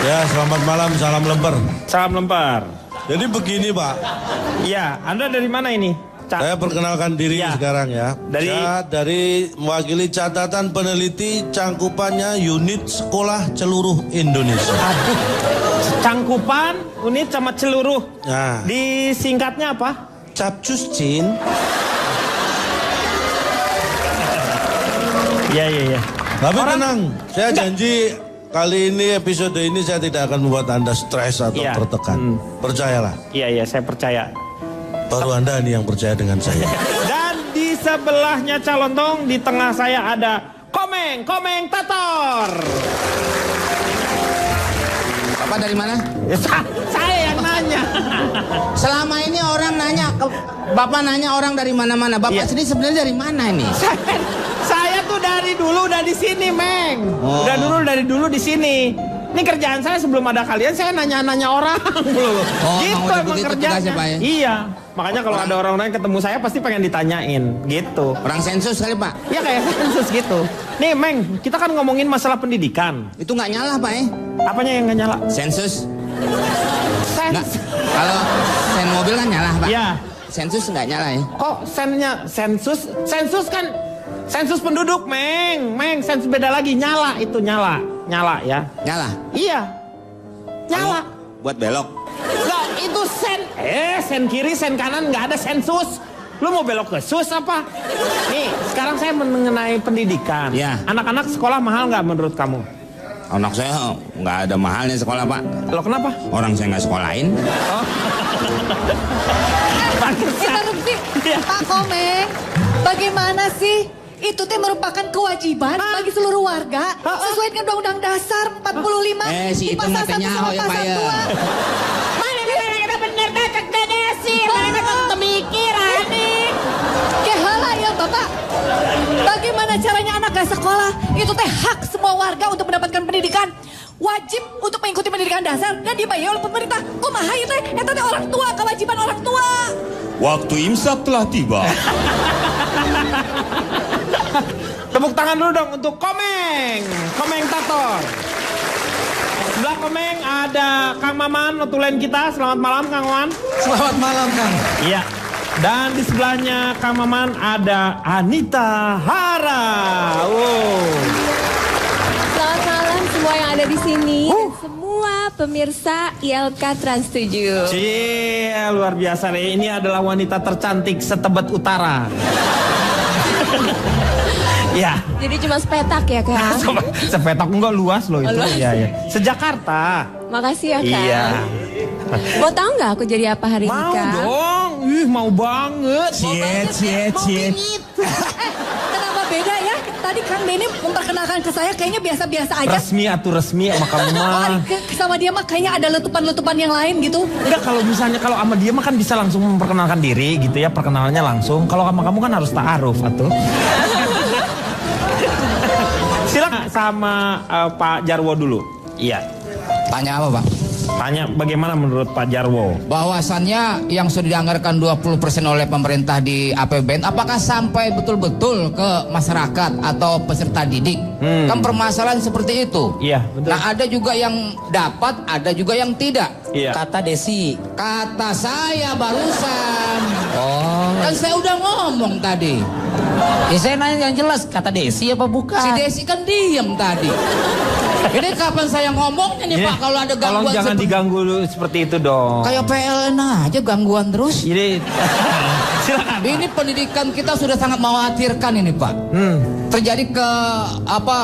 Ya, selamat malam, salam lemper. Salam lempar. Jadi begini, Pak. Iya, Anda dari mana ini? Saya perkenalkan diri Ya. sekarang ya. Saya dari mewakili catatan peneliti cangkupannya unit sekolah seluruh Indonesia. Aduh, cangkupan, unit sama seluruh. Nah, Disingkatnya apa? Capcus Cin. Iya. Tapi tenang, saya janji kali ini episode ini saya tidak akan membuat Anda stres atau Iya. tertekan. Percayalah, Iya, saya percaya. baru Anda nih yang percaya dengan saya. Dan di sebelahnya Calontong, di tengah saya ada Komeng Tator. Bapak dari mana? Saya yang nanya. Selama ini orang nanya, Bapak nanya orang dari mana-mana. Bapak Iya. sendiri sebenarnya dari mana ini? Saya tuh dari dulu udah di sini, Meng. Oh. Dari dulu di sini. Ini kerjaan saya sebelum ada kalian, saya nanya-nanya orang dulu. Oh, Gitu mau udah emang begitu kerjanya. tugasnya, Pak, ya? Iya. Makanya kalau ada orang-orang yang ketemu saya pasti pengen ditanyain, gitu. Orang sensus kali, Pak. Iya kayak sensus gitu. Nih, Meng, kita kan ngomongin masalah pendidikan. Itu nggak nyala, Pak, Apanya yang nggak nyala? Sensus. Nggak. Sens. Kalau sen mobil kan nyala, Pak. Iya. Sensus nggak nyala ya? Kok sennya sensus? Sensus kan sensus penduduk, Meng. Sensus beda lagi, nyala itu nyala ya. Nyala. Iya. Nyala. Buat belok. Enggak, itu sen kiri, sen kanan, nggak ada sensus. Lu mau belok ke sus apa? Nih, sekarang saya mengenai pendidikan. Ya. Anak-anak sekolah mahal nggak menurut kamu? Anak saya nggak ada mahalnya sekolah, Pak. Lo kenapa? Orang saya nggak sekolahin. Interupsi, Iya. Pak Komeng, bagaimana sih? Itu teh merupakan kewajiban bagi seluruh warga sesuai dengan Undang-Undang Dasar 45 Si di itu pasal nggak 1 nyaho sama ya, Pak, pasal ya. 2. Mana bener cek dedesi, mana kan mikir aneh. Kehala ya Bapak. Bagaimana caranya anak gak sekolah? Itu teh hak semua warga untuk mendapatkan pendidikan. Wajib untuk mengikuti pendidikan dasar dan dibayar oleh pemerintah. Kumaha ieu teh? Eta teh orang tua, kewajiban orang tua. Waktu imsak telah tiba. Tepuk tangan dulu dong untuk Komeng Tator. Sebelah Komeng ada Kang Maman, notulen kita. Selamat malam, Kang Maman. Selamat malam, Kang. Iya. Dan di sebelahnya Kang Maman ada Anita Hara. Selamat malam semua yang ada di sini dan semua pemirsa ILK Trans 7. Cie, luar biasa nih. Ini adalah wanita tercantik setebet utara. Ya. Jadi cuma sepetak ya Kang? Sepetak enggak luas loh itu. Luas. Iya. Sejakarta. Makasih ya Kang. Iya. Mau tahu nggak aku jadi apa hari ini Mau Kang? dong. Mau banget. Cie. Kenapa beda ya? Tadi Kang Benny memperkenalkan ke saya kayaknya biasa-biasa aja. Resmi sama kamu mah. Sama dia mah kayaknya ada letupan-letupan yang lain gitu. Enggak, kalau misalnya kalau sama dia mah kan bisa langsung memperkenalkan diri gitu ya, perkenalannya langsung. Kalau sama kamu kan harus ta'aruf atuh. Silakan sama Pak Jarwo dulu. Iya. Tanya apa, Pak? Tanya bagaimana menurut Pak Jarwo? Bahwasannya yang sudah dianggarkan 20% oleh pemerintah di APBN, apakah sampai betul-betul ke masyarakat atau peserta didik? Kan permasalahan seperti itu. Iya, betul. Nah, ada juga yang dapat, ada juga yang tidak. Iya. Kata Desi. Kata saya barusan. Kan saya udah ngomong tadi. Ya saya nanya yang jelas, kata Desi apa bukan? Si Desi kan diem tadi. Ini kapan saya ngomongnya nih, Pak, kalau ada Tolong gangguan jangan diganggu seperti itu dong. kayak PLN aja gangguan terus. Jadi silakan. Ini pendidikan kita sudah sangat mengkhawatirkan ini, Pak. Terjadi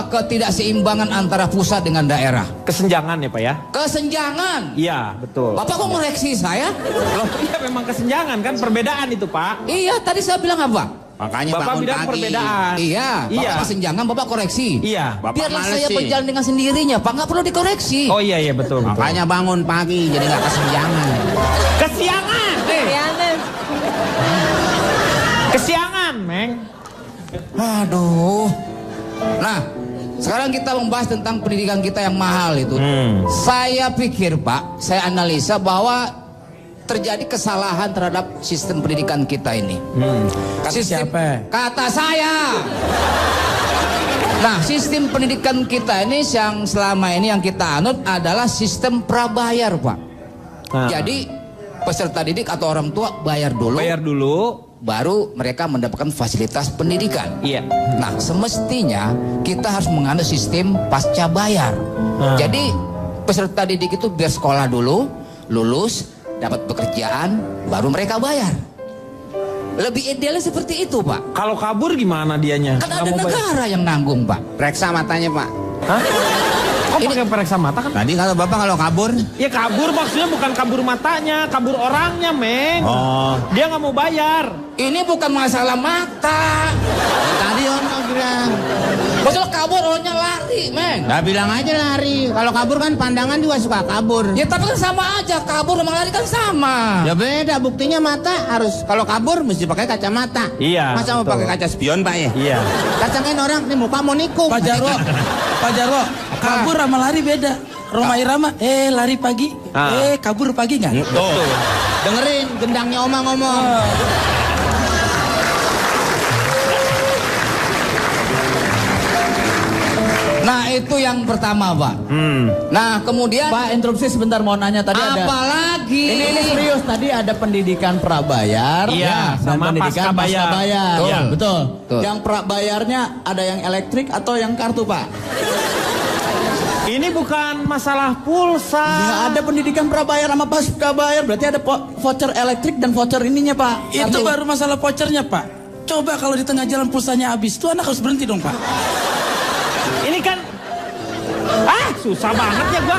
ketidakseimbangan antara pusat dengan daerah. Kesenjangan ya Pak ya? Kesenjangan. Iya, betul. Bapak kok ngoreksi saya? Loh, iya memang kesenjangan kan, perbedaan itu Pak. Iya, tadi saya bilang apa? Makanya Bapak bangun bilang pagi. perbedaan. Iya, Bapak Iya. kesenjangan, Bapak koreksi. Iya. Biarlah saya berjalan dengan sendirinya, Pak, nggak perlu dikoreksi. Oh iya betul. Makanya bangun pagi jadi nggak kesenjangan. Kesiangan. Riana. Kesiangan, Meng. Aduh. Nah, sekarang kita membahas tentang pendidikan kita yang mahal itu. Saya pikir, Pak, saya analisa bahwa terjadi kesalahan terhadap sistem pendidikan kita ini. Kata siapa? Kata saya. Nah, sistem pendidikan kita ini yang selama ini yang kita anut adalah sistem prabayar, Pak. Nah. Jadi peserta didik atau orang tua bayar dulu. Bayar dulu. Baru mereka mendapatkan fasilitas pendidikan. Iya. Nah, semestinya kita harus menganut sistem pasca bayar. Nah. Jadi peserta didik itu biar sekolah dulu, lulus, dapat pekerjaan, baru mereka bayar. Lebih idealnya seperti itu, Pak. Kalau kabur gimana dianya? Kan Nggak ada mau bayar. negara yang nanggung, Pak. Periksa matanya, Pak. Hah? Kok pakai periksa mata kan? Tadi kalau Bapak kalau kabur, Ya kabur maksudnya bukan kabur matanya, kabur orangnya, Meng. oh, Dia nggak mau bayar. Ini bukan masalah mata. tadi Om bilang. Masalah kabur orangnya lari, Meng. Nah, bilang aja lari. Kalau kabur kan pandangan juga suka kabur. Ya tapi kan sama aja, kabur sama lari kan sama. Ya beda, buktinya mata harus kalau kabur mesti pakai kacamata. Iya, Masa mau betul. pakai kaca spion, Pak ya? Iya. Kacangin orang nih muka mau nikung. Pak Jarwo, Pak Jarwo, kabur sama lari beda. Roma Irama, lari pagi, kabur pagi nggak? Tuh. Dengerin gendangnya Oma ngomong. Nah itu yang pertama, Pak. Nah kemudian Pak, interupsi sebentar mau nanya tadi ada. apalagi Ini serius, tadi ada pendidikan prabayar Iya, dan sama pendidikan pasca bayar. pasca bayar. Iya. Betul. Betul. Yang prabayarnya ada yang elektrik atau yang kartu, Pak? Ini bukan masalah pulsa. Ya, ada pendidikan prabayar sama pasca bayar, berarti ada voucher elektrik dan voucher ininya, Pak. Itu Kartu. baru masalah vouchernya, Pak. Coba kalau di tengah jalan pulsanya habis, tuh anak harus berhenti dong, Pak. Ini kan susah banget ya gua.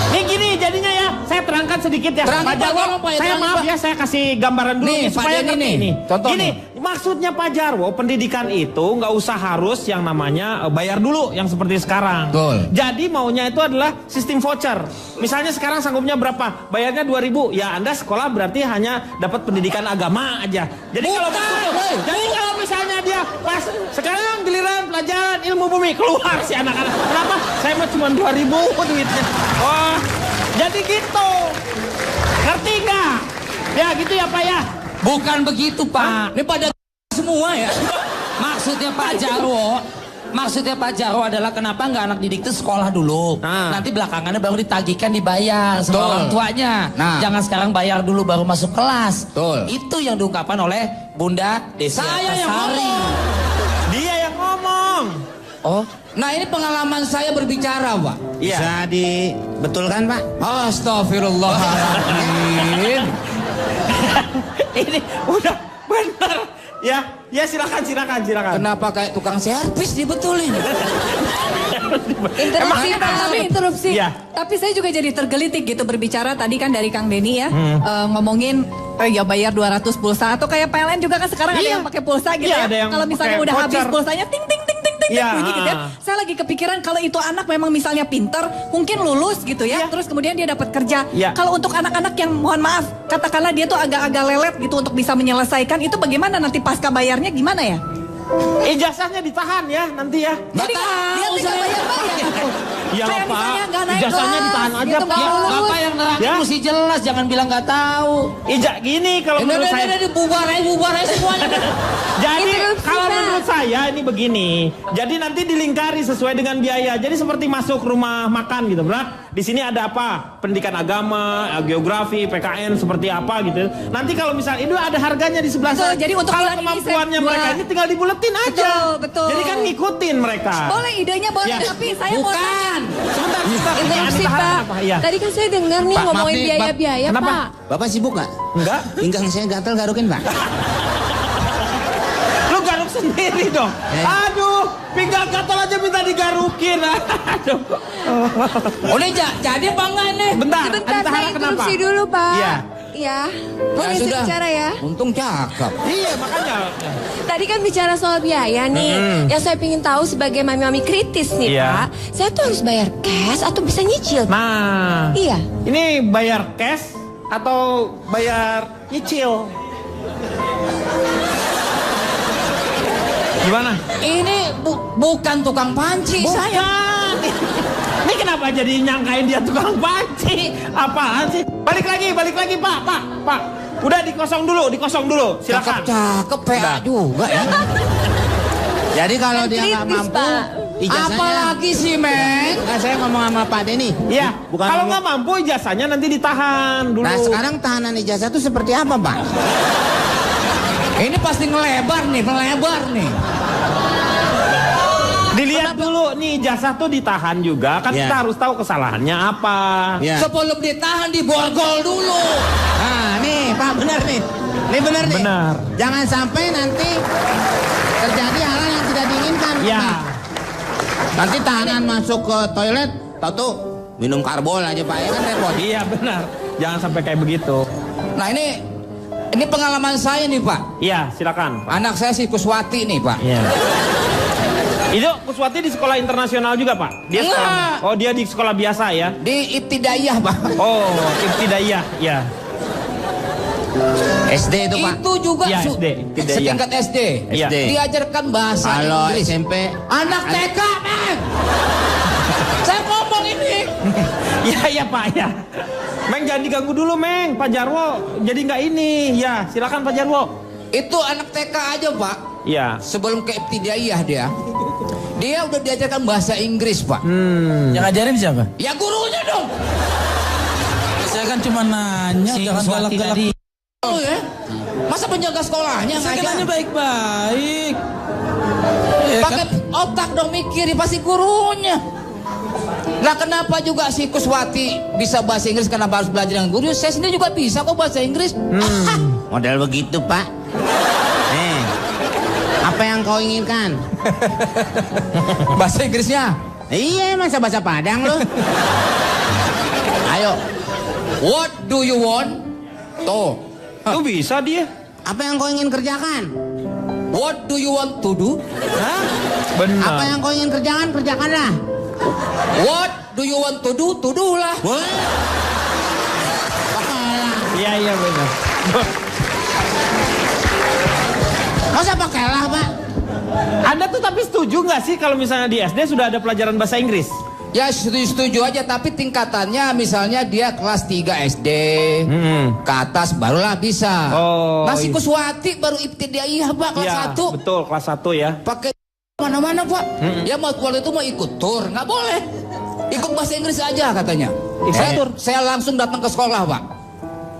Nih gini jadinya ya, saya terangkan sedikit ya. Terangkan, Pak Jarwo, Pak, Pak, ya, saya terangkan, maaf Pak. ya, saya kasih gambaran dulu Nih, nih, Pak supaya Denny ngerti nih, nih. contohnya. Gini, maksudnya Pak Jarwo, pendidikan itu nggak usah harus yang namanya bayar dulu, yang seperti sekarang. Betul. Jadi maunya itu adalah sistem voucher. Misalnya sekarang sanggupnya berapa? Bayarnya 2.000. Ya Anda sekolah berarti hanya dapat pendidikan agama aja. Jadi kalau jadi kalau misalnya dia pas sekarang giliran pelajaran ilmu bumi, keluar si anak-anak. Kenapa? Saya mah cuma 2.000 duitnya. Oh, jadi gitu. Ngerti nggak? Ya gitu ya Pak ya. bukan begitu, Pak. Ini pada semua ya. Maksudnya Pak Jarwo adalah kenapa nggak anak didik itu sekolah dulu, nanti belakangannya baru ditagihkan dibayar sama Betul. orang tuanya. Nah. Jangan sekarang bayar dulu baru masuk kelas. Betul. Itu yang diungkapkan oleh Bunda Desi Saya yang Artasari. ngomong. Dia yang ngomong. Oh, nah ini pengalaman saya berbicara, Pak. Iya. Bisa dibetulkan, Pak? Astagfirullahaladzim. Ini udah benar. Ya silakan. Kenapa kayak tukang servis dibetulin? Interupsi, Pak, tapi interupsi. Iya. Tapi saya juga jadi tergelitik gitu berbicara tadi kan dari Kang Denny ya, ngomongin ya bayar 200 pulsa atau kayak PLN juga kan sekarang ada Iya. yang pakai pulsa gitu Iya, ya. ada yang Kalau misalnya pakai udah habis voucher. pulsanya ting ting ting ting ting Iya. bunyi gitu ya. Saya lagi kepikiran kalau itu anak memang misalnya pinter, mungkin lulus gitu ya, terus kemudian dia dapat kerja. Iya. Kalau untuk anak-anak yang mohon maaf, katakanlah dia tuh agak-agak lelet gitu untuk bisa menyelesaikan, itu bagaimana nanti pasca bayarnya gimana ya? Ijazahnya ditahan ya nanti ya. Jadi dia tinggal bayar-bayar. Ya Kayak Pak, misalnya nggak naik ijazahnya kelas, ditahan aja gitu, Pak. nggak lulus. Bapak yang nerangin Ya. mesti jelas, jangan bilang nggak tahu. Gini kalau menurut saya. Bubar aja semuanya. Jadi Interupsi, kalau Pak. menurut saya ini begini. Jadi nanti dilingkari sesuai dengan biaya. Jadi seperti masuk rumah makan gitu, Bro. Di sini ada apa? Pendidikan agama, geografi, PKN seperti apa gitu. Nanti kalau misalnya itu ada harganya di sebelah Betul, sana. jadi untuk kalau bulan ini kemampuannya saya mereka buat. ini tinggal dibuletin aja. Betul. Jadi kan ngikutin mereka. Boleh idenya boleh, Ya. tapi saya mau tanya. Sebentar. Interupsi, Ditahan Pak. apa? Iya. Tadi kan saya dengar nih Pak, ngomongin maaf nih, biaya-biaya, Kenapa? Pak. Bapak sibuk nggak? Enggak. Pinggang saya gatal garukin, Pak. Lu garuk sendiri dong. Aduh, pinggang gatal aja minta digarukin. Aduh. Udah jadi apa enggak ini? Bentar, Sebentar, Anita saya Hara kenapa? interupsi dulu, Pak. Iya. Ya, Ya boleh sudah. bicara ya. Untung cakep. Iya, makanya. Tadi kan bicara soal biaya nih. Yang saya ingin tahu sebagai mami-mami kritis nih, Iya. Pak. Saya tuh harus bayar cash atau bisa nyicil? Nah, Iya. ini bayar cash atau bayar nyicil? Gimana? Ini bukan tukang panci saya. Bukan. Ini kenapa jadi nyangkain dia tukang panci? Apaan sih? Balik lagi, Pak. Udah dikosong dulu. Silakan. Cakep PA juga ya. Jadi kalau dia nggak Kritis, mampu, Pak. ijazahnya. Apalagi sih, Meng? Kan saya ngomong sama Pak Denny. Iya. Bukan Kalau ngomong- nggak mampu ijazahnya nanti ditahan dulu. Nah sekarang tahanan ijazah itu seperti apa, Pak? Ini pasti ngelebar nih. Dilihat dulu nih ijazah tuh ditahan juga kan Iya. kita harus tahu kesalahannya apa. Ya. Sebelum ditahan diborgol dulu. Nah, nih Pak benar nih. Ini benar nih. Benar. Jangan sampai nanti terjadi hal yang tidak diinginkan. Ya. Pak. Nanti tahanan masuk ke toilet, tahu minum karbol aja Pak, ya kan repot. Iya benar. Jangan sampai kayak begitu. Nah ini pengalaman saya nih Pak. Iya silakan. Anak saya si Kuswati nih Pak. Iya. Itu Kuswati di sekolah internasional juga Pak? Dia sekolah, Enggak. oh dia di sekolah biasa ya? Di Ibtidaiyah Pak. Oh Ibtidaiyah ya. SD itu Pak. Itu juga Iya, SD. Ibtidaiyah. setingkat SD. Iya. Diajarkan bahasa Kalau Inggris. SMP, Anak TK, men. Saya ngomong ini. Iya Pak ya. Meng jangan diganggu dulu Meng. Pak Jarwo jadi nggak ini. Ya silakan Pak Jarwo. Itu anak TK aja Pak. Iya. Sebelum ke Ibtidaiyah dia udah diajarkan bahasa Inggris Pak. Yang ngajarin siapa? Ya gurunya dong. Saya kan cuma nanya, Si jangan Kuswati galak-galak. tadi. Oh ya. Masa penjaga sekolahnya Saya kan nanya ngajar? baik-baik. Ya, Pakai otak dong mikir, pasti gurunya. Nah kenapa juga si Kuswati bisa bahasa Inggris, kenapa harus belajar dengan guru? Saya sendiri juga bisa kok bahasa Inggris. model begitu Pak. Apa yang kau inginkan? Bahasa Inggrisnya. Iya, masa bahasa Padang lu? Ayo. What do you want? Tuh. Tuh bisa dia. Apa yang kau ingin kerjakan? What do you want to do? Benar. Apa yang kau ingin kerjakan, kerjakanlah. What do you want to do? To do lah. Wah. Iya benar. Masa pakai lah Pak? Anda tuh tapi setuju nggak sih kalau misalnya di SD sudah ada pelajaran bahasa Inggris? Ya setuju aja, tapi tingkatannya misalnya dia kelas 3 SD ke atas barulah bisa. Oh, Nasi iya. Kuswati baru Ibtidaiyah Pak kelas Iya 1. betul kelas 1 ya. Pakai mana-mana Pak. Ya mau waktu itu mau ikut tur, nggak boleh. Ikut bahasa Inggris aja katanya. Saya langsung datang ke sekolah Pak.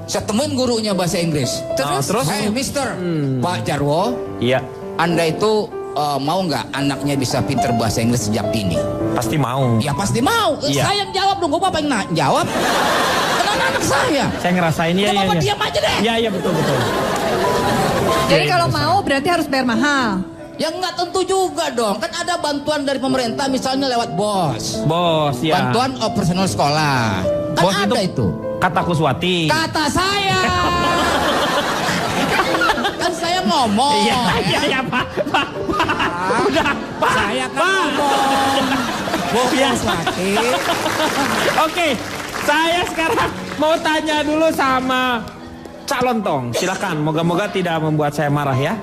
Saya temuin gurunya bahasa Inggris. terus? Hey Mister, Pak Jarwo, Iya. Anda itu mau nggak anaknya bisa pinter bahasa Inggris sejak dini? Pasti mau. Ya pasti mau. Iya. Saya yang jawab dong. Gue apa yang jawab? Kan anak saya. Saya ngerasain ya. Gak apa-apa diam aja deh. Iya betul. Jadi kalau mau berarti harus bayar mahal. Ya nggak tentu juga dong. Kan ada bantuan dari pemerintah misalnya lewat BOS. Bos ya. Bantuan operasional sekolah. Kan Bos ada itu. Kata Kuswati. Kata saya. Kan saya ngomong. Iya Pak. Udah Pak. Saya kan ngomong. Iya. Kuswati. Oke, saya sekarang mau tanya dulu sama Cak Lontong. Silakan, moga-moga tidak membuat saya marah ya.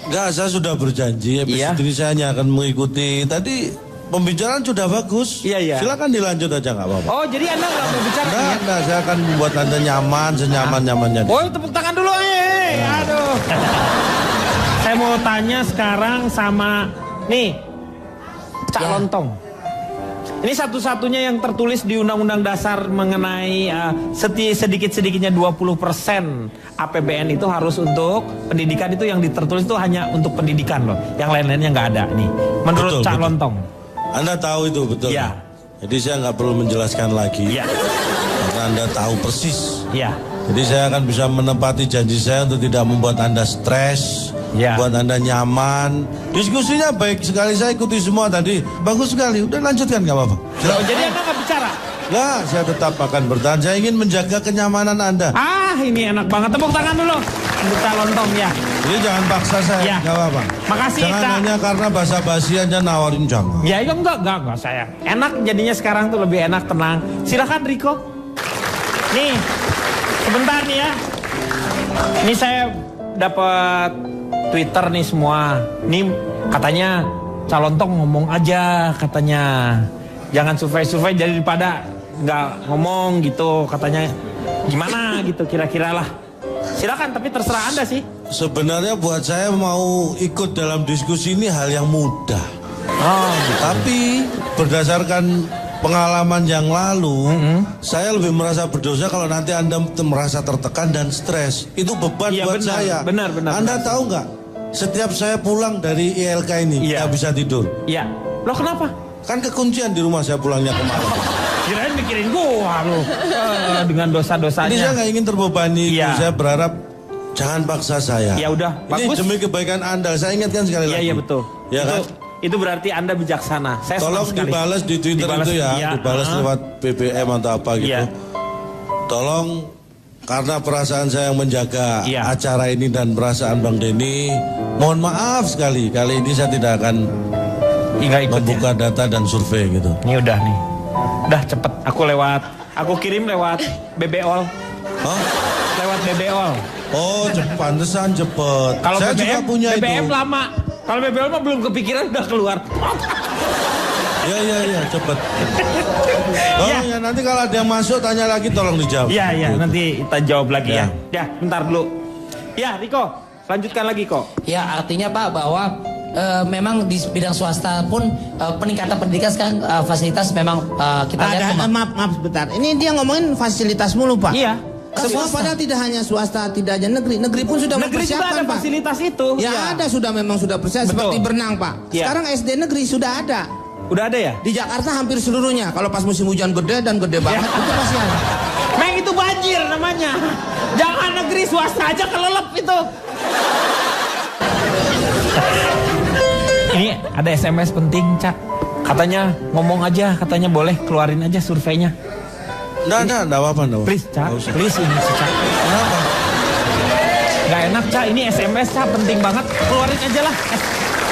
Enggak, saya sudah berjanji. Iya. Jadi saya hanya akan mengikuti. Tadi pembicaraan sudah bagus. Iya. Silakan dilanjut aja nggak apa-apa. Oh, jadi Anda nggak mau bicara ya? Enggak, saya akan membuat Anda nyaman, senyaman-nyamannya. Oh, tepuk tangan dulu. Aduh. Saya mau tanya sekarang sama nih Cak Lontong. Ini satu-satunya yang tertulis di Undang-Undang Dasar mengenai sedikit-sedikitnya 20% APBN itu harus untuk pendidikan, itu yang tertulis itu hanya untuk pendidikan loh. Yang lain-lainnya nggak ada nih. Menurut Betul, Cak betul. Lontong. Anda tahu itu betul. Iya. Jadi saya nggak perlu menjelaskan lagi. Iya. Karena Anda tahu persis. Iya. Jadi saya akan bisa menepati janji saya untuk tidak membuat Anda stres, Ya. buat Anda nyaman. Diskusinya baik sekali, saya ikuti semua tadi. Bagus sekali, udah lanjutkan nggak apa-apa. Oh, jadi Anda nggak bicara? Nggak, saya tetap akan bertahan. Saya ingin menjaga kenyamanan Anda. Ini enak banget. Tepuk tangan dulu untuk Cak Lontong ya. Jadi jangan paksa saya, Ya. nggak apa-apa. Makasih, Jangan Kak. hanya karena basa-basi aja nawarin jangan. Ya itu enggak saya. Enak jadinya sekarang tuh lebih enak, tenang. Silakan Riko. Nih, sebentar nih ya. Ini saya dapat Twitter nih semua. Nih katanya Cak Lontong ngomong aja katanya. Jangan survei-survei daripada nggak ngomong gitu katanya. Gimana gitu kira-kira lah. Silakan, tapi terserah Anda sih. Sebenarnya buat saya mau ikut dalam diskusi ini hal yang mudah. Tapi berdasarkan pengalaman yang lalu, saya lebih merasa berdosa kalau nanti Anda merasa tertekan dan stres. Itu beban Iya, buat benar, saya. benar. Anda tahu nggak? Setiap saya pulang dari ILK ini nggak bisa tidur. Iya. Loh kenapa? Kan kekuncian di rumah saya pulangnya kemarin. Kirain mikirin gua loh. Dengan dosa-dosanya. Ini saya nggak ingin terbebani. Iya. Saya berharap jangan paksa saya. Ya udah, Ini bagus. demi kebaikan Anda. Saya ingatkan sekali lagi. Iya betul. Ya kan? Itu berarti Anda bijaksana. Saya Tolong senang sekali. dibalas di Twitter Dibalas, itu ya, iya. dibalas lewat BBM atau apa gitu. Iya. Tolong karena perasaan saya yang menjaga Iya. acara ini dan perasaan Bang Denny, mohon maaf sekali kali ini saya tidak akan Nggak ikut membuka data dan survei gitu. Ini udah nih. Udah cepet. Aku kirim lewat BBOL. Hah? Lewat BBOL. Oh, pantesan cepet. Kalau Saya BBM, juga punya BBM itu. lama. Kalau BBM mah belum kepikiran udah keluar. Iya, cepet. Tolong ya nanti kalau ada yang masuk tanya lagi tolong dijawab. Iya, Gitu. nanti kita jawab lagi ya. Ya. Ya, bentar dulu. Ya, Riko, lanjutkan lagi kok. Ya artinya Pak bahwa memang di bidang swasta pun peningkatan pendidikan sekarang fasilitas memang kita lihat Maaf sebentar. Ini dia ngomongin fasilitas mulu, Pak. Iya. Semua padahal tidak hanya swasta, tidak hanya negeri. Negeri pun sudah Negeri juga mempersiapkan, ada Pak. fasilitas itu. Ya, ada sudah memang sudah persiapan Betul. seperti berenang, Pak. Ya. Sekarang SD negeri sudah ada. Udah ada ya? Di Jakarta hampir seluruhnya. Kalau pas musim hujan gede dan gede banget itu pasti ada. Meng itu banjir namanya. Jangan negeri swasta aja kelelep itu. Ini ada SMS penting, Cak. Katanya ngomong aja, katanya boleh keluarin aja surveinya. Enggak apa-apa. Please, Cak. Nggak usah. Please ini sih, Cak. Kenapa? Gak enak, Cak. Ini SMS, Cak. Penting banget. Keluarin aja lah.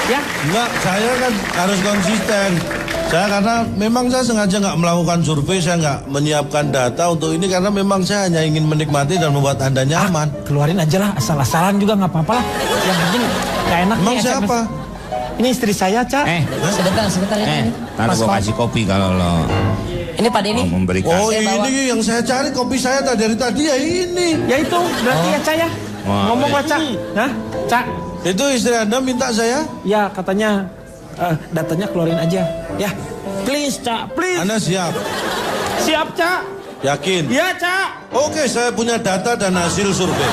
Ya. Enggak, saya kan harus konsisten. Saya karena memang saya sengaja nggak melakukan survei, saya nggak menyiapkan data untuk ini karena memang saya hanya ingin menikmati dan membuat Anda nyaman. Keluarin aja lah. Asal-asalan juga nggak apa-apa lah. Yang penting gak enak Emang nih SMS. siapa? Ini istri saya, Cak. sebentar ini. Ntar Mas gua Kok. kasih kopi kalau lo Ini Pak Denny. mau memberikan. Oh Saya bawa. ini yang saya cari kopi saya dari tadi ya ini. Ya itu, berarti ya, Cak ya. Wah, Ngomong lah, Cak. Hah? Cak. Itu istri Anda minta saya? Ya, katanya datanya keluarin aja. Ya. Please, Cak. Please. Anda siap? Siap, Cak. Yakin? Ya, Cak. Oke, saya punya data dan hasil survei.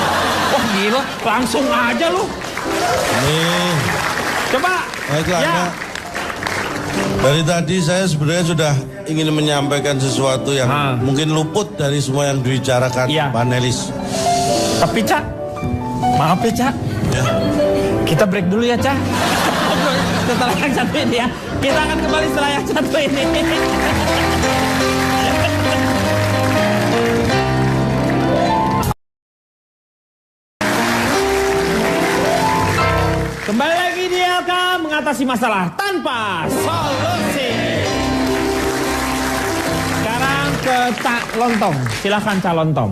Wah, gila. Langsung aja lu. Nih, Coba. baiklah. Ya. Anda. Dari tadi saya sebenarnya sudah ingin menyampaikan sesuatu yang mungkin luput dari semua yang dibicarakan Iya. panelis. Tapi, Cak. Maaf ya, Cak. Ya. Kita break dulu ya, Cak. Setelah yang satu ini ya. Kita akan kembali setelah yang satu ini. Kembali lagi di LK mengatasi masalah tanpa solusi. Sekarang ke Cak Lontong. Silakan Cak Lontong.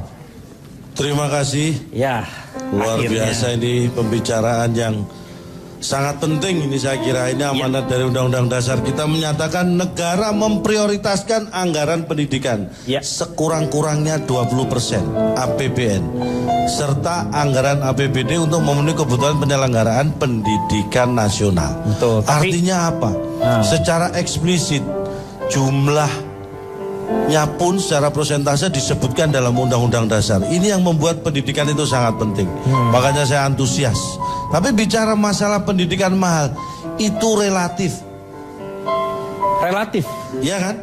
Terima kasih. Ya. Luar akhirnya. biasa ini pembicaraan yang sangat penting ini saya kira ini amanat dari Undang-Undang Dasar kita menyatakan negara memprioritaskan anggaran pendidikan sekurang-kurangnya 20% APBN serta anggaran APBD untuk memenuhi kebutuhan penyelenggaraan pendidikan nasional. Betul. Artinya apa? Secara eksplisit jumlahnya pun secara persentase disebutkan dalam Undang-Undang Dasar. Ini yang membuat pendidikan itu sangat penting. Makanya saya antusias. Tapi bicara masalah pendidikan mahal itu relatif. Relatif. Iya kan?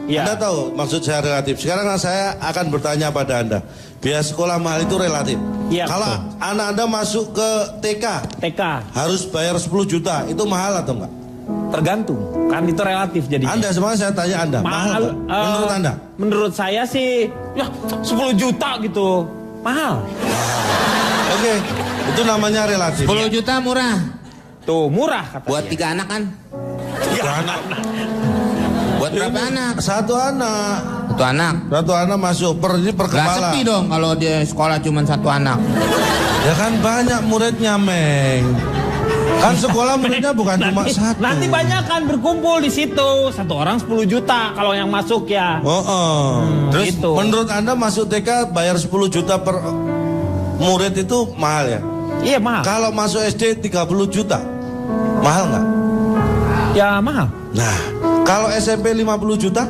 Ya. Anda tahu maksud saya relatif. Sekarang saya akan bertanya pada Anda. Biaya sekolah mahal itu relatif. Ya, kalau betul. anak Anda masuk ke TK harus bayar 10 juta. Itu mahal atau enggak? Tergantung. Kan itu relatif jadinya. Anda sebenarnya saya tanya Anda. Mahal enggak? Menurut Anda? Menurut saya sih ya 10 juta gitu. Mahal. Oke. Itu namanya relatif. 10 juta murah. Tuh, murah katanya. Buat 3 anak kan? 3 anak. Buat berapa anak? Satu anak. Satu anak. Satu anak masuk per Gak kepala. sepi dong kalau dia sekolah cuma 1 anak. Ya kan banyak muridnya, Meng. Kan sekolah muridnya bukan cuma satu. Nanti banyak kan berkumpul di situ. Satu orang 10 juta kalau yang masuk ya. Terus gitu. menurut Anda masuk TK bayar 10 juta per murid itu mahal ya? Iya mahal. Kalau masuk SD 30 juta, mahal nggak? Ya mahal. Nah, kalau SMP 50 juta?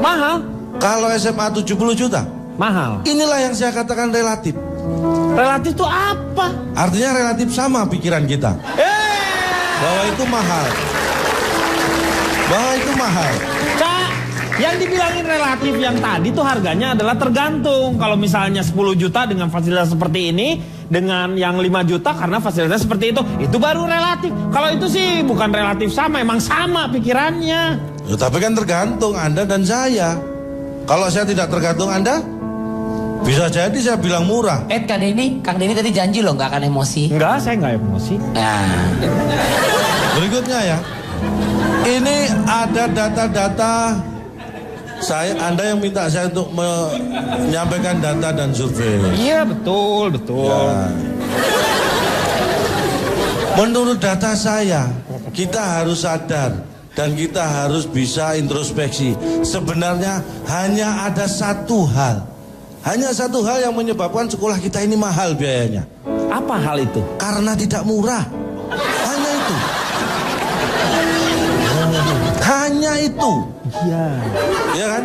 Mahal. Kalau SMA 70 juta? Mahal. Inilah yang saya katakan relatif. Relatif itu apa? Artinya relatif sama pikiran kita. Bahwa itu mahal. Bahwa itu mahal. Cak, yang dibilangin relatif yang tadi tuh harganya adalah tergantung. Kalau misalnya 10 juta dengan fasilitas seperti ini, dengan yang 5 juta karena fasilitas seperti itu baru relatif. Kalau itu sih bukan relatif sama, emang sama pikirannya. Ya, tapi kan tergantung Anda dan saya. Kalau saya tidak tergantung Anda, bisa jadi saya bilang murah. Kang Denny tadi janji loh nggak akan emosi. Enggak, saya nggak emosi. Nah. Berikutnya ya, ini ada data-data Anda yang minta saya untuk menyampaikan data dan survei. Iya betul. Ya. Menurut data saya, kita harus sadar dan kita harus bisa introspeksi. Sebenarnya hanya ada satu hal yang menyebabkan sekolah kita ini mahal biayanya. Apa hal itu? Karena tidak murah. Hanya itu. Hanya itu. Iya. Iya kan?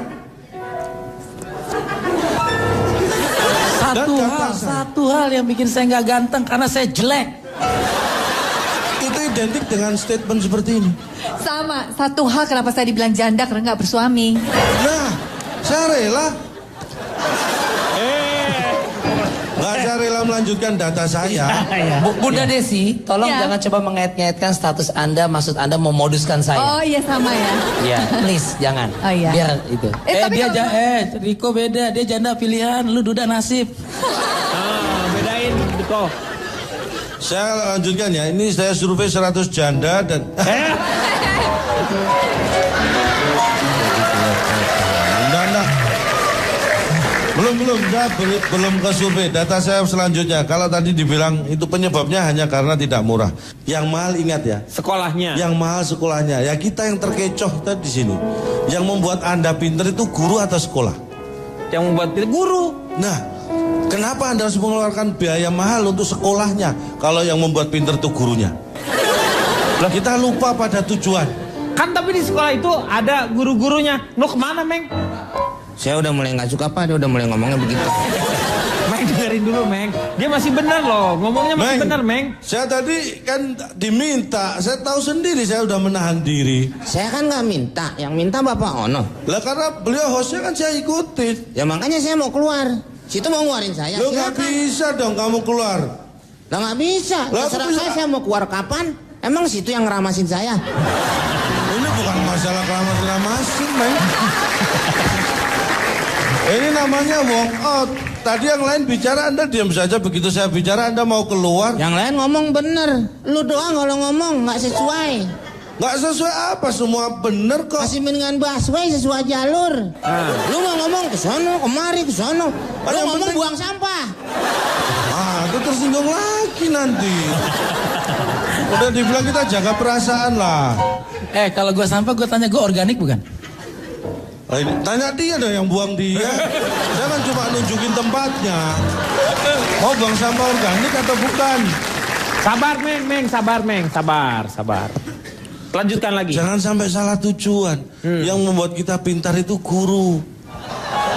Satu hal yang bikin saya nggak ganteng karena saya jelek. Itu identik dengan statement seperti ini. Sama, satu hal kenapa saya dibilang janda karena nggak bersuami. Nah, saya rela. Saya rela melanjutkan data saya. Bunda Desi, tolong jangan coba mengait-ngaitkan status Anda, maksud Anda memoduskan saya. Oh iya sama ya. Iya, please jangan. Oh iya. Biar itu. Riko beda, dia janda pilihan, lu duda nasib. Bedain Riko. Saya lanjutkan ya. Ini saya survei 100 janda dan belum ke survei. Data saya selanjutnya. Kalau tadi dibilang itu penyebabnya hanya karena tidak murah. Yang mahal ingat ya. Sekolahnya. Yang mahal sekolahnya. Ya kita yang terkecoh tadi di sini. Yang membuat Anda pinter itu guru atau sekolah? Yang membuat pinter guru. Nah, kenapa Anda harus mengeluarkan biaya mahal untuk sekolahnya kalau yang membuat pinter itu gurunya? Kita lupa pada tujuan. Kan tapi di sekolah itu ada guru-gurunya. Lu kemana, Meng? Saya udah mulai nggak suka Pak, dia udah mulai ngomongnya begitu. Meng dengerin dulu, Meng. Dia masih benar loh, ngomongnya masih benar, Meng. Saya tadi kan diminta, saya tahu sendiri saya udah menahan diri. Saya kan nggak minta, yang minta Bapak Ono. Lah karena beliau hostnya kan saya ikutin. Ya makanya saya mau keluar. Situ mau ngeluarin saya. Lo nggak bisa dong kamu keluar. Lah nggak bisa. Terserah saya mau keluar kapan. Emang situ yang ngeramasin saya. Ini bukan masalah keramas-keramasin, Meng. Ini namanya walk out. Tadi yang lain bicara Anda diam saja. Begitu saya bicara Anda mau keluar. Yang lain ngomong bener. Lu doang kalau ngomong nggak sesuai. Nggak sesuai apa? Semua bener kok. Masih mendingan busway sesuai jalur. Lu mau ngomong ke sono, kemari ke sono. Lu ngomong buang sampah. Itu tersinggung lagi nanti. Udah dibilang kita jaga perasaan lah. Kalau gua sampah gua tanya gua organik bukan? Tanya dia dong yang buang dia. Jangan cuma nunjukin tempatnya. Mau buang sampah organik atau bukan? Sabar, Meng, sabar, Meng, sabar. Lanjutkan lagi. Jangan sampai salah tujuan. Yang membuat kita pintar itu guru.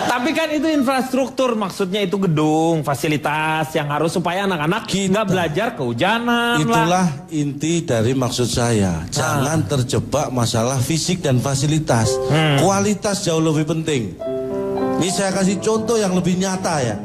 Tapi kan itu infrastruktur, maksudnya itu gedung, fasilitas yang harus supaya anak-anak nggak belajar kehujanan. Itulah inti dari maksud saya. Jangan terjebak masalah fisik dan fasilitas. Kualitas jauh lebih penting. Ini saya kasih contoh yang lebih nyata ya.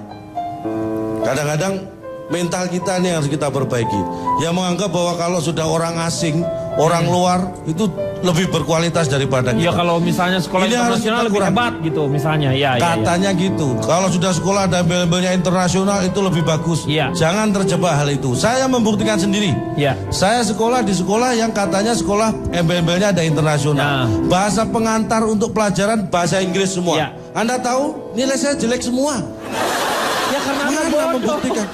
Kadang-kadang mental kita nih harus kita perbaiki. Yang menganggap bahwa kalau sudah orang asing, orang luar itu lebih berkualitas daripada kita. Ya kalau misalnya sekolah internasional lebih hebat gitu misalnya. Katanya gitu. Kalau sudah sekolah ada embel-embelnya internasional itu lebih bagus. Jangan terjebak hal itu. Saya membuktikan sendiri. Saya sekolah di sekolah yang katanya sekolah embel-embelnya ada internasional. Bahasa pengantar untuk pelajaran bahasa Inggris semua. Anda tahu nilai saya jelek semua. Ya karena Anda bodoh. Membuktikan.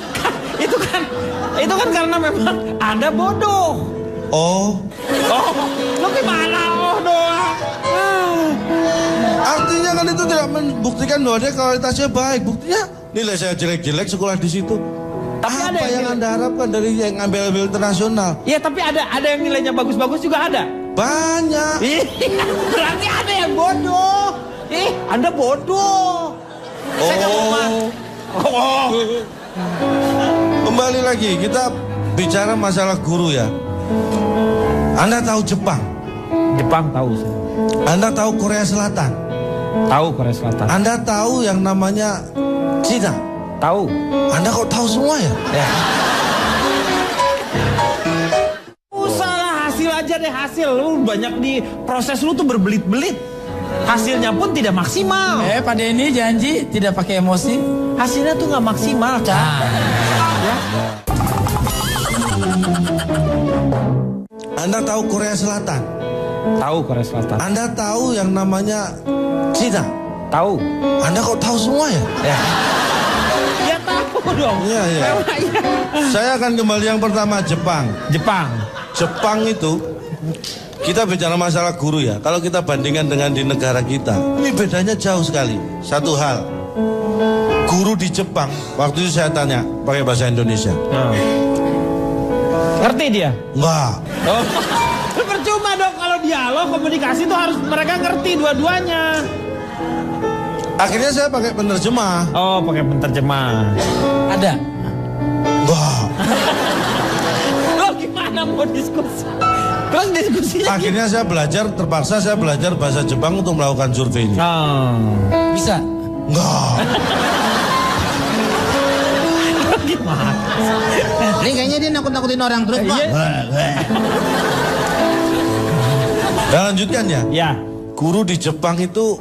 itu kan karena memang Anda bodoh. Oh, lu gimana? Doang. Artinya kan itu tidak membuktikan bahwa dia kualitasnya baik. Buktinya nilai saya jelek-jelek sekolah di situ. Tapi Apa ada yang Anda harapkan dari yang ambil internasional? Iya, tapi ada yang nilainya bagus-bagus juga ada. Banyak. Berarti ada yang bodoh. Anda bodoh. Saya nggak mau Kembali lagi kita bicara masalah guru ya. Anda tahu Jepang? Jepang tahu saya. Anda tahu Korea Selatan? Tahu Korea Selatan. Anda tahu yang namanya Cina? Tahu. Anda kok tahu semua ya? Salah hasil aja deh, hasil. Lu banyak di proses lu tuh berbelit-belit. Hasilnya pun tidak maksimal. Pak Denny janji tidak pakai emosi. Hasilnya tuh nggak maksimal, Cak. Ya. Anda tahu Korea Selatan? Tahu Korea Selatan. Anda tahu yang namanya Cina? Tahu. Anda kok tahu semua ya? Ya tahu dong. Iya, iya. Saya akan kembali yang pertama, Jepang. Jepang itu, kita bicara masalah guru ya. Kalau kita bandingkan dengan di negara kita, ini bedanya jauh sekali. Satu hal, guru di Jepang, waktu itu saya tanya pakai bahasa Indonesia. Ngerti dia? Enggak. Percuma dong kalau dialog komunikasi tuh harus mereka ngerti dua-duanya. Akhirnya saya pakai penerjemah. Oh, pakai penerjemah. Ada. Enggak. Lo gimana mau diskusi? Terus diskusinya Akhirnya saya belajar, terpaksa saya belajar bahasa Jepang untuk melakukan survei ini. Bisa. Enggak. Gimana? Ini kayaknya dia nakut-nakutin orang terus, Pak. Dan lanjutkan ya. Ya. Guru di Jepang itu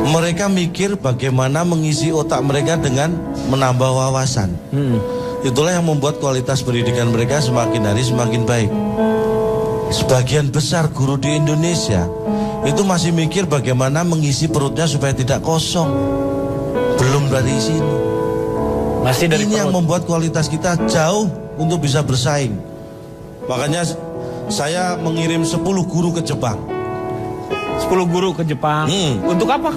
mereka mikir bagaimana mengisi otak mereka dengan menambah wawasan. Itulah yang membuat kualitas pendidikan mereka semakin hari semakin baik. Sebagian besar guru di Indonesia itu masih mikir bagaimana mengisi perutnya supaya tidak kosong. Belum dari sini. Masih dari ini yang membuat kualitas kita jauh untuk bisa bersaing. Makanya saya mengirim 10 guru ke Jepang. 10 guru ke Jepang. Untuk apa?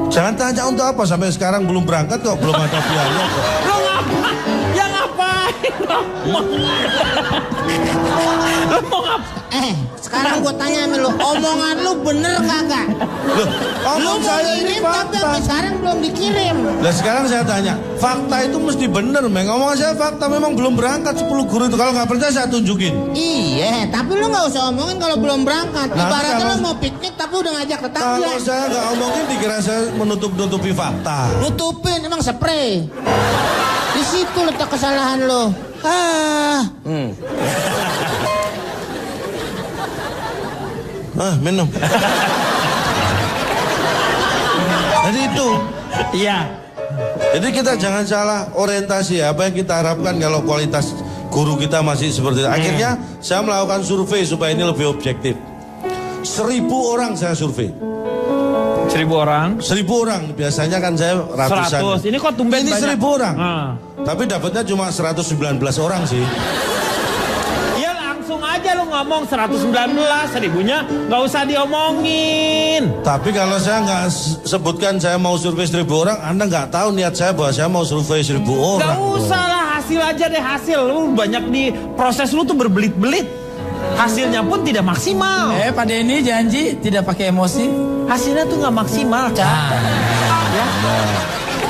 Jangan tanya untuk apa, sampai sekarang belum berangkat kok, belum ada biaya kok. Lo ngapa? Ya ngapain lo? Lo mau ngapain? Sekarang gue tanya sama lu, omongan lu bener kagak? Loh, Lu omong mau saya ini kirim tapi fakta. sampai sekarang belum dikirim. Nah sekarang saya tanya, fakta itu mesti bener, Meng. Omongan saya fakta, memang belum berangkat 10 guru itu. Kalau nggak percaya saya tunjukin. Iya, tapi lu nggak usah omongin kalau belum berangkat. Nanti Ibaratnya kalau- lu mau piknik tapi udah ngajak tetangga. Kalau saya nggak omongin dikira saya menutup-nutupi fakta. Nutupin, emang spray. Di situ letak kesalahan lo. Minum. Jadi itu. Iya. Jadi kita jangan salah orientasi ya. Apa yang kita harapkan kalau kualitas guru kita masih seperti itu. Akhirnya saya melakukan survei supaya ini lebih objektif. 1000 orang saya survei. 1000 orang. 1000 orang. Biasanya kan saya ratusan. 100. Ini kok tumben Ini banyak. 1000 orang. Tapi dapatnya cuma 119 orang sih. Ya langsung aja lu ngomong 119, 1000-nya nggak usah diomongin. Tapi kalau saya nggak sebutkan saya mau survei 1000 orang, Anda nggak tahu niat saya bahwa saya mau survei 1000 orang. Gak usah lah, hasil aja deh, hasil. Lu banyak di proses lu tuh berbelit-belit. Hasilnya pun tidak maksimal. Pak Denny janji tidak pakai emosi. Hasilnya tuh nggak maksimal, Cak. Ya.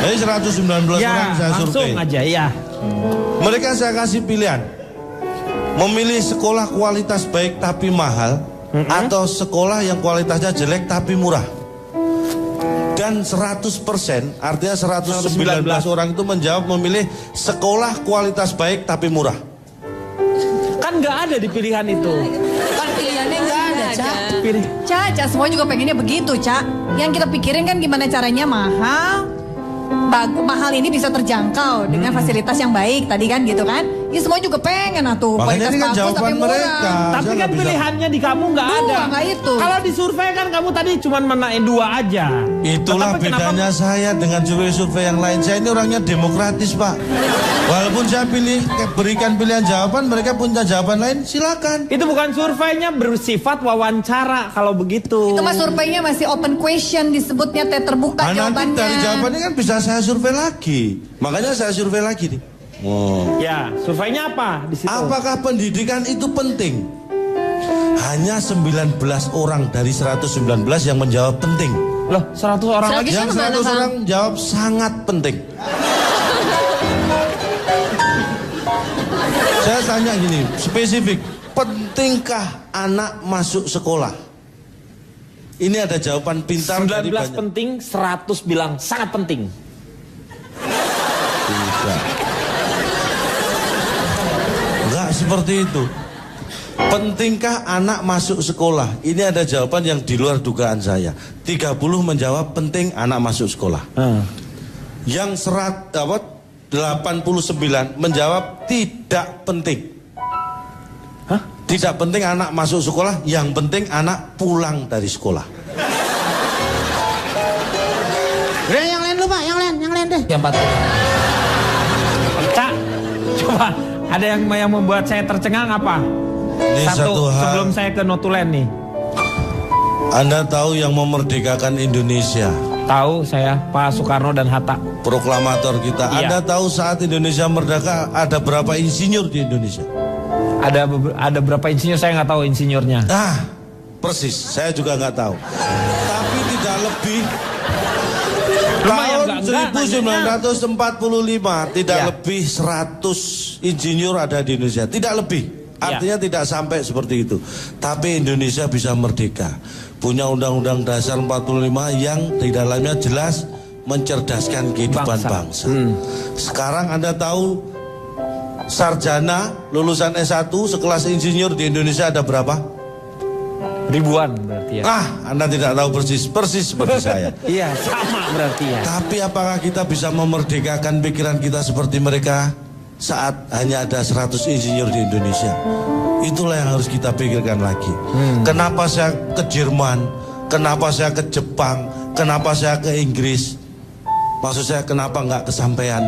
Jadi 119 Ya, orang saya survei. langsung aja ya. Mereka saya kasih pilihan. Memilih sekolah kualitas baik tapi mahal, atau sekolah yang kualitasnya jelek tapi murah. Dan 100%, artinya 119 orang itu menjawab memilih sekolah kualitas baik tapi murah. Kan nggak ada di pilihan itu. Kan pilihannya nggak ada, Cak. Pilih. Cak, semua juga pengennya begitu, Cak. Yang kita pikirin kan gimana caranya mahal. Mahal ini bisa terjangkau dengan fasilitas yang baik tadi kan gitu kan. Ya semua juga pengen atuh. Makanya ini kan jawaban mereka. Tapi kan pilihannya di kamu nggak ada. Nggak itu. Kalau di survei kan kamu tadi cuma menaik 2 aja. Itulah Tetapi bedanya saya dengan survei-survei yang lain. Saya ini orangnya demokratis, Pak. Walaupun saya berikan pilihan jawaban, mereka punya jawaban lain, silakan. Itu bukan surveinya, bersifat wawancara kalau begitu. Itu mas surveinya masih open question, disebutnya terbuka jawabannya. Nanti dari jawabannya kan bisa saya survei lagi. Makanya saya survei lagi nih. Oh. Ya, surveinya apa di situ? Apakah pendidikan itu penting? Hanya 19 orang dari 119 yang menjawab penting. Loh, 100 orang lagi? Yang 100 orang jawab sangat penting. Saya tanya gini, spesifik. Pentingkah anak masuk sekolah? Ini ada jawaban pintar 19 dari banyak. penting, 100 bilang sangat penting. Tidak. Enggak seperti itu. Pentingkah anak masuk sekolah? Ini ada jawaban yang di luar dugaan saya. 30 menjawab penting anak masuk sekolah. Yang 89 menjawab tidak penting. Hah? Tidak penting anak masuk sekolah, yang penting anak pulang dari sekolah. Udah yang lain lu Pak, yang lain deh. Yang 40. Kak, coba ada yang membuat saya tercengang apa? Ini satu hal. Sebelum saya ke notulen nih. Anda tahu yang memerdekakan Indonesia? Tahu saya, Pak Soekarno dan Hatta. Proklamator kita. Iya. Anda tahu saat Indonesia merdeka ada berapa insinyur di Indonesia? Ada berapa insinyur, saya nggak tahu insinyurnya. Ah, persis. Saya juga nggak tahu. Tapi tidak lebih. Tahun 1945 tidak Ya. lebih 100 insinyur ada di Indonesia. Tidak lebih. Artinya tidak sampai seperti itu. Tapi Indonesia bisa merdeka. Punya Undang-Undang Dasar 45 yang di dalamnya jelas mencerdaskan kehidupan bangsa. Sekarang Anda tahu sarjana lulusan S1 sekelas insinyur di Indonesia ada berapa? Ribuan berarti ya. Anda tidak tahu persis seperti saya. Iya, sama berarti ya. Tapi apakah kita bisa memerdekakan pikiran kita seperti mereka saat hanya ada 100 insinyur di Indonesia? Itulah yang harus kita pikirkan lagi. Kenapa saya ke Jerman? Kenapa saya ke Jepang? Kenapa saya ke Inggris? Maksud saya kenapa nggak kesampaian?